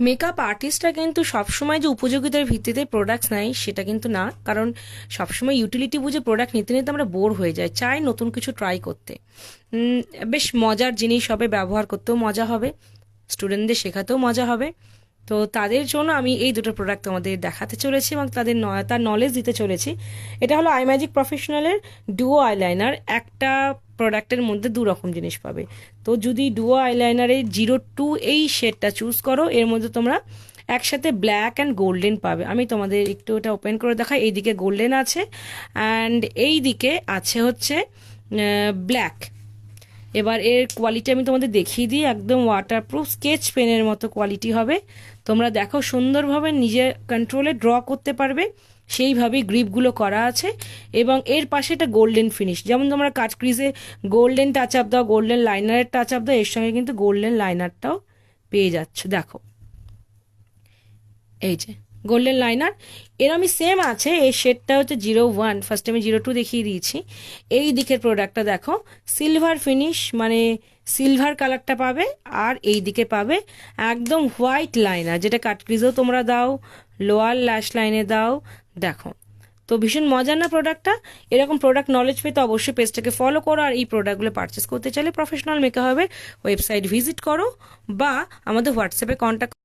Makeup আর্টিস্টরা কিন্তু সবসময় যে উপযোগিতার ভিত্তিতে প্রোডাক্টস নেয় সেটা কিন্তু না, কারণ সবসময় ইউটিলিটি বুঝে প্রোডাক্ট নিতে নিতে আমরা বোর হয়ে যাই, চাই নতুন কিছু ট্রাই করতে। বেশ মজার জিনিস হবে, ব্যবহার করতেও মজা হবে, স্টুডেন্টদের শেখাতেও মজা হবে। তো তাদের জন্য আমি এই দুটো প্রোডাক্ট তোমাদের দেখাতে চলেছি এবং তার নলেজ দিতে চলেছি। এটা হলো আই ম্যাজিক প্রফেশনালের ডুও আইলাইনার। একটা প্রোডাক্টের মধ্যে দু রকম জিনিস পাবে। তো যদি ডুও আইলাইনারের 02 এই শেডটা চুজ করো, এর মধ্যে তোমরা একসাথে ব্ল্যাক অ্যান্ড গোল্ডেন পাবে। আমি তোমাদের একটু এটা ওপেন করে দেখাই। এইদিকে গোল্ডেন আছে অ্যান্ড এই দিকে আছে হচ্ছে ব্ল্যাক। এবার এর কোয়ালিটি আমি তোমাদের দেখিয়ে দিই, একদম ওয়াটারপ্রুফ স্কেচ পেনের মতো কোয়ালিটি হবে। তোমরা দেখো সুন্দরভাবে নিজের কন্ট্রোলে ড্র করতে পারবে, সেইভাবেই গ্রিপগুলো করা আছে। এবং এর পাশে এটা গোল্ডেন ফিনিশ, যেমন তোমরা কাট ক্রিজে গোল্ডেন টাচ আপ দাও, গোল্ডেন লাইনারের টাচ আপ দাও, এর সঙ্গে কিন্তু গোল্ডেন লাইনারটাও পেয়ে যাচ্ছ। দেখো এই যে গোল্ডেন লাইনার এরমই সেম আছে। এই শেডটা হচ্ছে 01, ফার্স্ট আমি 02 দেখিয়ে দিয়েছি। এই দিকের প্রোডাক্টটা দেখো সিলভার ফিনিশ, মানে সিলভার কালারটা পাবে। আর এই দিকে পাবে একদম হোয়াইট লাইনার, যেটা কাটক্রিজেও তোমরা দাও, লোয়ার ল্যাশ লাইনে দাও। দেখো তো ভীষণ মজার না প্রোডাক্টটা। এরকম প্রোডাক্ট নলেজ পেতে অবশ্যই পেজটাকে ফলো করো, আর এই প্রোডাক্টগুলো পারচেস করতে চাইলে প্রফেশনাল মেকআপের ওয়েবসাইট ভিজিট করো বা আমাদের হোয়াটসঅ্যাপে কন্ট্যাক্ট